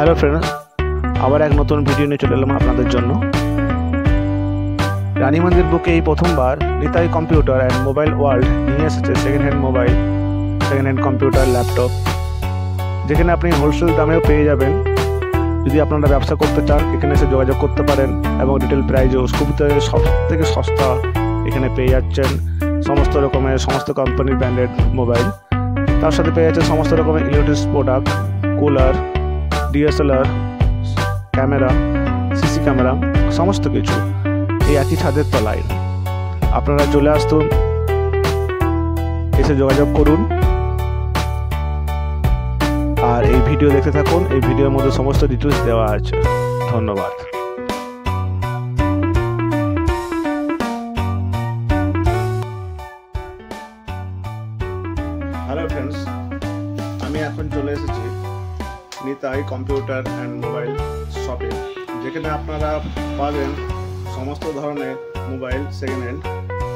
Hello friends, আবার এক নতুন ভিডিও নিয়ে চলে এলাম আপনাদের জন্য। রানী মন্দির বুকে এই প্রথমবার Nitai computer and mobile world নিয়ে এসেছে second hand mobile, second hand computer, laptop, যেখানে আপনি হোলসেল দামেও পেয়ে যাবেন। যদি আপনারা ব্যবসা করতে চান এখানে এসে যোগাযোগ করতে পারেন এবং রিটেল প্রাইজেও সব থেকে সস্তা এখানে পেয়ে যাচ্ছেন সমস্ত কোম্পানির ব্র্যান্ডেড মোবাইল। তার সাথে পেয়ে যাচ্ছে সমস্ত রকমের electrics product, cooler, DSLR, camera, CC camera, সমস্ত কিছু এই একই ছাদের তলায়। আপনারা চলে আসুন, এসে যোগাযোগ করুন আর এই ভিডিও দেখতে থাকুন। এই ভিডিওর মধ্যে সমস্ত ডিটেলস দেওয়া আছে। ধন্যবাদ। হ্যালো ফ্রেন্ডস, আমি এখন চলে এসেছি নিতাই কম্পিউটার অ্যান্ড মোবাইল শপে, যেখানে আপনারা পাবেন সমস্ত ধরনের mobile, second hand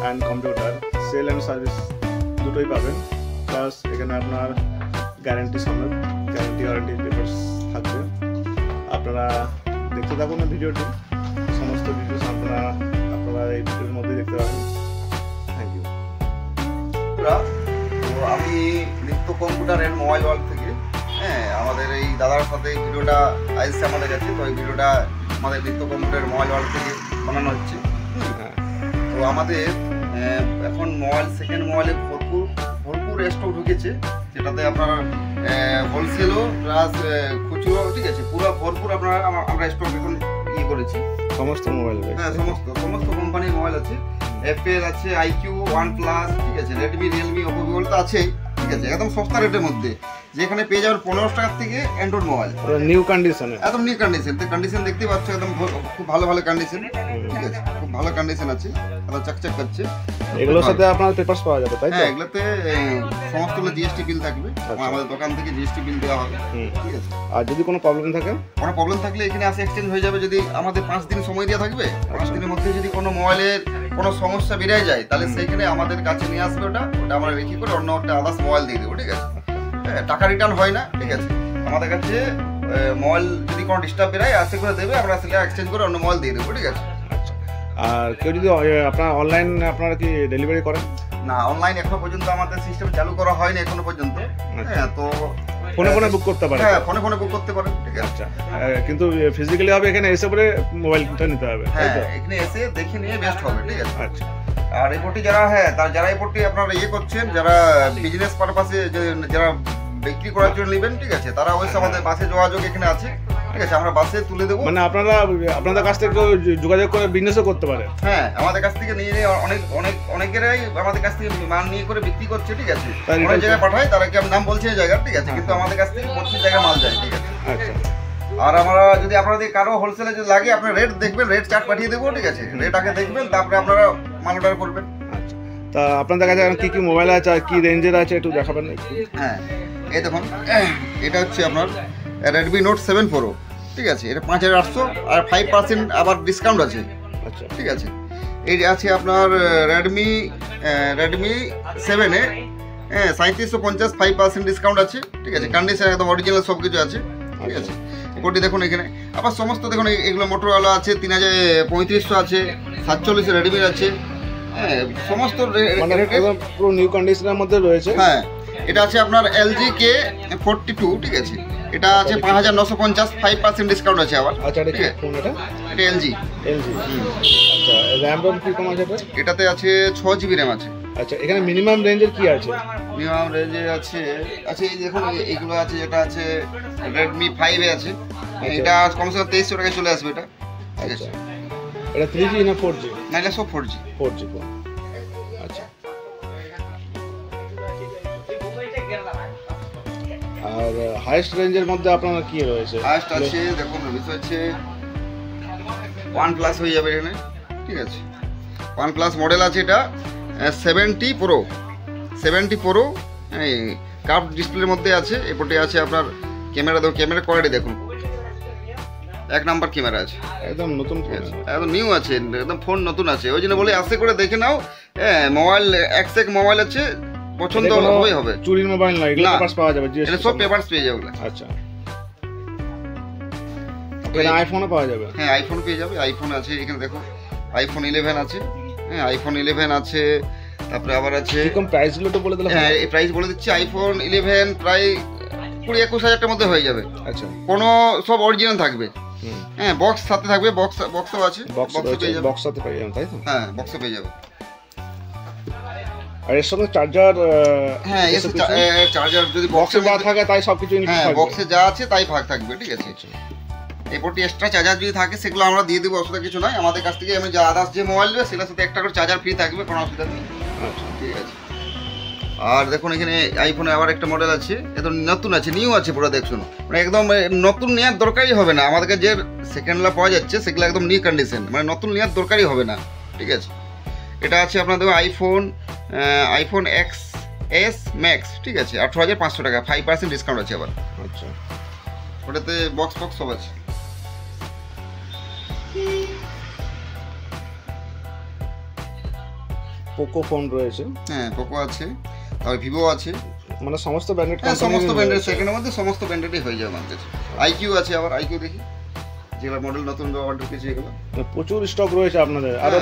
and computer, sale and service দুটোই পাবেন। প্লাস এখানে আপনার গ্যারেন্টি সমেত ওয়ারেন্টি পেপারস থাকবে। আপনারা দেখতে থাকুন না ভিডিওটি, সমস্ত ডিটেলস আপনারা এই ভিডিওর মধ্যে দেখতে পাবেন। Thank you. তো আমি নিত্য কম্পিউটার অ্যান্ড মোবাইল ওয়ার্ল্ড থেকে আমাদের এই দাদার সাথে ভিডিওটা আসছে আমাদের কাছে। তো এই ভিডিওটা আমাদের নিত্য কম্পিউটার মোবাইল ওয়ার্ল্ড থেকে বানানো হচ্ছে। তো আমাদের এখন মোবাইল, সেকেন্ড মোবাইলে ভরপুর স্টক ঢুকেছে, যেটাতে আপনার হোলসেলও প্লাস খুচরো, ঠিক আছে, পুরো ভরপুর আমরা স্টক এখন করেছি। সমস্ত মোবাইল, হ্যাঁ, সমস্ত কোম্পানির মোবাইল আছে। অ্যাপেল আছে, আইকিউ, ওয়ানপ্লাস, ঠিক আছে, রেডমি, রিয়েলমি, ওপো, ভিভো তো আছেই, ঠিক আছে, একদম সস্তা রেটের মধ্যে, যেখানে পেয়ে যাবেন 1500 টাকা থেকে অ্যান্ড্রয়েড মোবাইল, নিউ কন্ডিশনে, একদম নিউ কন্ডিশন দেখতে পাচ্ছ, একদম খুব ভালো কন্ডিশন, ঠিক আছে, খুব ভালো কন্ডিশন আছে, একদম চকচক করছে। এগুলোর সাথে আপনার পেপারস পাওয়া যাবে, তাই তো? হ্যাঁ, এগুলোতে সমস্ত জিএসটি বিল থাকবে, আমাদের দোকান থেকে জিএসটি বিল দেওয়া হবে, ঠিক আছে। আর যদি কোনো প্রবলেম থাকলে এখানে আসে এক্সচেঞ্জ হয়ে যাবে। যদি আমাদের 5 দিন সময় দেওয়া থাকবে, 5 দিনের মধ্যে যদি কোনো মোবাইলের কোনো সমস্যা বেড়ে যায়, তাহলে সেইখানে আমাদের কাছে নিয়ে আসবে, ওটা আমরা রেখে করে অন্য একটা আদার্স মোবাইল দিয়ে দেবো, ঠিক আছে। টাকা রিটার্ন হয় না, ঠিক আছে। আমাদের কাছে মোবাইল যদি কোনো ডিস্টার্ব বেড়ায় আসে করে দেবে, আমরা সেটা এক্সচেঞ্জ করে অন্য মোবাইল দিয়ে দেবো, ঠিক আছে। আর কেউ যদি আপনার অনলাইন আপনারা কি ডেলিভারি করেন? না, অনলাইন এখনো পর্যন্ত আমাদের সিস্টেম চালু করা হয়নি এখনো পর্যন্ত। হ্যাঁ, তো ফোনে বুক করতে পারেন? হ্যাঁ, ফোনে বুক করতে পারেন, ঠিক আছে। আচ্ছা, কিন্তু ফিজিক্যালি হবে এখানে এসে পরে মোবাইলটা নিতে হবে? হ্যাঁ, এখানে এসে দেখে নিয়ে বেস্ট হবে, ঠিক আছে। আচ্ছা। আর এই বোর্ডটি যারা এই বোর্ডটি আপনারা করছেন, যারা বিজনেস পারপাসে যারা বিক্রি করার জন্য নেবেন, ঠিক আছে, তারা অবশ্যই আমাদের বাসে যোগাযোগ এখানে আছে, ঠিক আছে, আমরা বাসে তুলে দেবো। মানে আপনাদের কাছ থেকে যোগাযোগ করে বিজনেসও করতে পারে? হ্যাঁ, আমাদের কাছ থেকে নিয়ে অনেকেরাই আমাদের কাছ থেকে মাল নিয়ে করে বিক্রি করছে, ঠিক আছে। অনেক জায়গায় পাঠায়, তারা কি নাম বলছে এই জায়গার, ঠিক আছে, কিন্তু আমাদের কাছ থেকে প্রত্যেক জায়গায় মাল যায়, ঠিক আছে। আচ্ছা। আর আমরা যদি আপনাদের কারো হোলসেলে যদি লাগে, আপনার রেট দেখবেন, রেট চার্ট পাঠিয়ে দেবো, ঠিক আছে। রেট আগে দেখবেন, তারপরে আপনারা মাল অর্ডার করবেন। আচ্ছা, তা আপনাদের কাছে কি কি মোবাইল আছে আর কি রেঞ্জের আছে একটু দেখাবেন? হ্যাঁ, এই দেখুন, এটা হচ্ছে আপনার রেডমি নোট 7 প্রো, ঠিক আছে, এটা 5800 আর 5% আবার ডিসকাউন্ট আছে। আচ্ছা, ঠিক আছে। এই আছে আপনার রেডমি 7-এ 3750, 5% ডিসকাউন্ট আছে, ঠিক আছে, কন্ডিশন একদম অরিজিনাল সব কিছু আছে, ঠিক আছে। এরপরটি দেখুন এখানে আবার সমস্ত দেখুন, এগুলো মোটরওয়ালা আছে, 3500 আছে, 47 রেডমির আছে, হ্যাঁ, সমস্ত পুরো নিউ কন্ডিশনের মধ্যে রয়েছে। হ্যাঁ, এটা আছে আপনার LG K42, ঠিক আছে, এটা আছে 5950, 5% ডিসকাউন্ট আছে আবার। আচ্ছা, এটা LG। আচ্ছা, র‍্যাম কি কম আছে এটাতে আছে 6 GB র‍্যাম আছে। আচ্ছা, এখানে মিনিমাম রেঞ্জের কি আছে? মিনিমাম রেঞ্জে আছে এই দেখুন, এইগুলো আছে, যেটা আছে Redmi 5 আছে, এটা কমসে কম 2300 টাকায় চলে আসবে এটা, ঠিক আছে। এটা 3G না 4G? না, এটা সব 4G। আচ্ছা, আর হাইয়েস্ট রেঞ্জের মধ্যে আপনার কি রয়েছে? হাইয়েস্ট আছে দেখুন, বিষয় হচ্ছে OnePlus হয়ে যাবে এখানে, ঠিক আছে। OnePlus মডেল আছে এটা 70 প্রো, কার্ভ ডিসপ্লের মধ্যে আছে। এরপরে আছে আপনার ক্যামেরা কোয়ালিটি দেখুন, এক নাম্বার ক্যামেরা আছে, একদম নতুন ফোন, একদম নিউ আছে, একদম ফোন নতুন আছে। ওই জন্য বলে আস্তে করে দেখে নাও। হ্যাঁ, মোবাইল এক মোবাইল আছে, পছন্দ হবে। চুরির মোবাইল না, এগুলো পেপারস পাওয়া যাবে, এটা সব পেপারস পেয়ে যাবে। আচ্ছা, এটা আইফোনও পাওয়া যাবে? হ্যাঁ আইফোন পেয়ে যাবে, আইফোন আছে এখানে দেখো, আইফোন 11 আছে, হ্যাঁ আইফোন 11 আছে, তারপরে আবার আছে এরকম প্রাইসগুলো তো বলে দিলে। হ্যাঁ এই প্রাইস বলে দিচ্ছি, আইফোন 11 প্রায় 20-21 হাজারটার মধ্যে হয়ে যাবে। আচ্ছা, কোনো সব অরিজিনাল থাকবে, হ্যাঁ বক্স সাথে থাকবে, বক্সও আছে, বক্স পেয়ে যাবে, বক্স সাথে পেয়ে যাবে তাই তো? হ্যাঁ বক্সও পেয়ে যাবে। আর এর সঙ্গে চার্জার, হ্যাঁ এর চার্জার যদি বক্সে যা থাকে তাই সবকিছু ইনক্লুড হ্যাঁ থাকবে। বক্সে যা আছে তাই ভাগ থাকবে, ঠিক আছে। এরপরটি এক্সট্রা চার্জার যদি থাকে সেগুলো আমরা দিয়ে দেবো, অসুবিধা কিছু নাই। আমাদের কাছ থেকে আমি যা আদার্স যে মোবাইল নেবে সেগুলোর সাথে একটা করে চার্জার ফ্রি থাকবে, কোনো অসুবিধা নেই। আচ্ছা ঠিক আছে। আর দেখুন এখানে আইফোনে আবার একটা মডেল আছে, একদম নতুন আছে, নিউ আছে পুরো, দেখুন মানে একদম নতুন নেওয়ার দরকারই হবে না। আমাদেরকে যে সেকেন্ডলা পাওয়া যাচ্ছে সেগুলো একদম নিউ কন্ডিশন, মানে নতুন নেওয়ার দরকারই হবে না, ঠিক আছে। এটা আছে আপনাদের আইফোন XS ম্যাক্স, ঠিক আছে, 18,500 টাকা, 5% ডিসকাউন্ট আছে আবার। আচ্ছা, ওটাতে বক্স সব আছে। পোকো ফোন রয়েছে, হ্যাঁ পোকো আছে, আর ভিভো আছে, মানে সমস্ত ব্র্যান্ডেড, হ্যাঁ সমস্ত ব্র্যান্ডের সেকেন্ডের মধ্যে সমস্ত ব্র্যান্ডেডই হয়ে যাবে আমাদের কাছে। আইকিউ আছে, আবার আইকিউ দেখি যেগুলো মডেল নতুন অর্ডার ঢুকেছে এগুলো, প্রচুর স্টক রয়েছে আপনাদের। আরো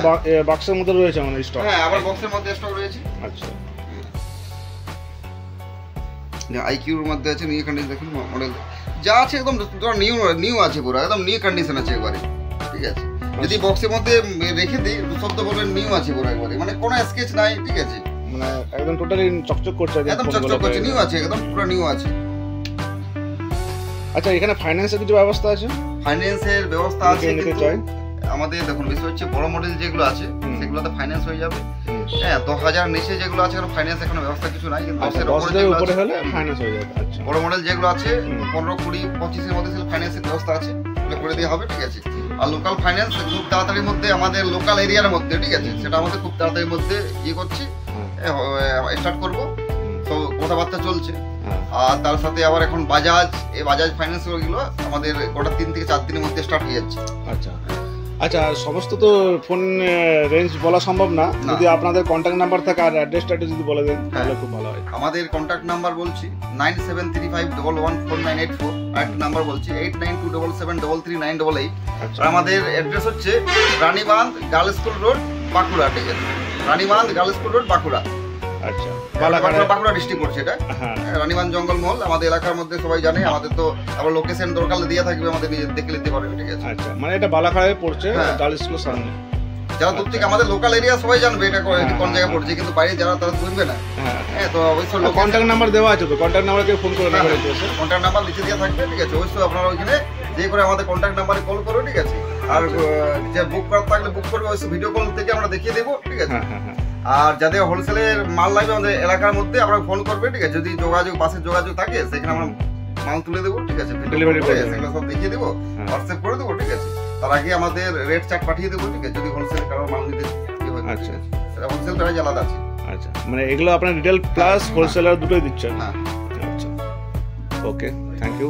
বাক্সের মধ্যে রয়েছে মানে স্টক? হ্যাঁ আবার বক্সের মধ্যে স্টক রয়েছে। আচ্ছা, আইকিউর মধ্যে আছে নিউ কন্ডিশন, দেখুন মডেল যা আছে একদম নিউ আছে, পুরো একদম নিউ কন্ডিশন আছে একবারে, ঠিক আছে। যদি বক্সের মধ্যে রেখে দিই সব তো বলবেন নিউ আছে পুরো একবারে, মানে কোনো স্কেচ নাই, ঠিক আছে, মানে একদম টোটালি চকচক করছে, একদম চকচক করছে, নিউ আছে, একদম পুরো নিউ আছে। আচ্ছা, এখানে ফাইন্যান্সের কিছু ব্যবস্থা আছে? ফাইন্যান্সের ব্যবস্থা আছে, কিন্তু আমাদের দেখুন বেশি হচ্ছে বড় মডেল যেগুলো আছে সেগুলোতে ফাইন্যান্স হয়ে যাবে। হ্যাঁ 10,000 নিচে যেগুলো আছে ফাইন্যান্স এখনো ব্যবস্থা কিছু নাই, কিন্তু 10,000 উপরে হলে ফাইন্যান্স হয়ে যাবে। আচ্ছা, বড় মডেল যেগুলো আছে 15, 20, 25 এর মধ্যে ফাইন্যান্সের ব্যবস্থা আছে, ওগুলো করে দেওয়া হবে, ঠিক আছে। আর লোকাল ফাইন্যান্স খুব তাড়াতাড়ির মধ্যে আমাদের লোকাল এরিয়ার মধ্যে, ঠিক আছে, সেটা আমাদের খুব তাড়াতাড়ির মধ্যে করছি, স্টার্ট করবো, তো কথাবার্তা চলছে। আর তার সাথে আবার এখন বাজাজ ফাইন্যান্স গুলো আমাদের গোটা 3 থেকে 4 দিনের মধ্যে স্টার্ট হয়ে যাচ্ছে। আচ্ছা আচ্ছা, সমস্ত তো ফোন রেঞ্জ বলা সম্ভব না, যদি আপনাদের কন্ট্যাক্ট নাম্বার থাকে আর অ্যাড্রেসটা যদি বলে দেন তাহলে খুব ভালো হয়। আমাদের কন্ট্যাক্ট নাম্বার বলছি 9735114984, আর একটা নাম্বার বলছি 8927733988। আর আমাদের অ্যাড্রেস হচ্ছে Ranibandh girls school road, Bankura, ঠিক আছে, Ranibandh girls school road, Bankura. আচ্ছা, বাঁকুড়া ডিস্ট্রিক্ট পড়ছে এটা, রানীবাঁধ জঙ্গলমহল আমাদের এলাকার মধ্যে সবাই জানে। আমাদের তো আবার লোকেশন দরকার দিয়ে থাকবে, আমাদের দেখে নিতে পারবে, ঠিক আছে। আচ্ছা, মানে এটা বালাখাড়ায় পড়ছে, গার্লস স্কুলের সামনে। যারা দূর থেকে আমাদের লোকাল এরিয়া সবাই জানবে এটা কোন জায়গায় পড়ছে, কিন্তু বাইরে যারা তারা বুঝবে না। হ্যাঁ তো অবশ্যই কন্ট্যাক্ট নাম্বার দেওয়া আছে, তো কন্ট্যাক্ট নাম্বারকে ফোন করে নেবেন, কন্ট্যাক্ট নাম্বার লিখে দেওয়া থাকবে, ঠিক আছে। অবশ্যই আপনারা ওইখানে যে করে আমাদের কন্ট্যাক্ট নাম্বারে কল করো, ঠিক আছে। আর যে বুক করার থাকলে বুক করবে, অবশ্যই ভিডিও কল থেকে আমরা দেখিয়ে দেবো, ঠিক আছে। আর যাদের হোলসেলের মাল লাগবে আমাদের এলাকার মধ্যে আমরা ফোন করবে, ঠিক আছে। যদি বাসের যোগাযোগ থাকে সেখানে আমরা মাল তুলে দেবো, ঠিক আছে, ডেলিভারি করে সেগুলো সব দেখিয়ে দেবো, হোয়াটসঅ্যাপ করে দেবো, ঠিক আছে। তার আগে আমাদের রেট চার্ট পাঠিয়ে দেবো, ঠিক আছে, যদি হোলসেল কারো মাল নিতে আচ্ছা, সেটা হোলসেল প্রাইস আলাদা আছে। আচ্ছা, মানে এগুলো আপনার রিটেল প্লাস হোলসেলার দুটোই দিচ্ছেন? হ্যাঁ। আচ্ছা, ওকে, থ্যাংক ইউ।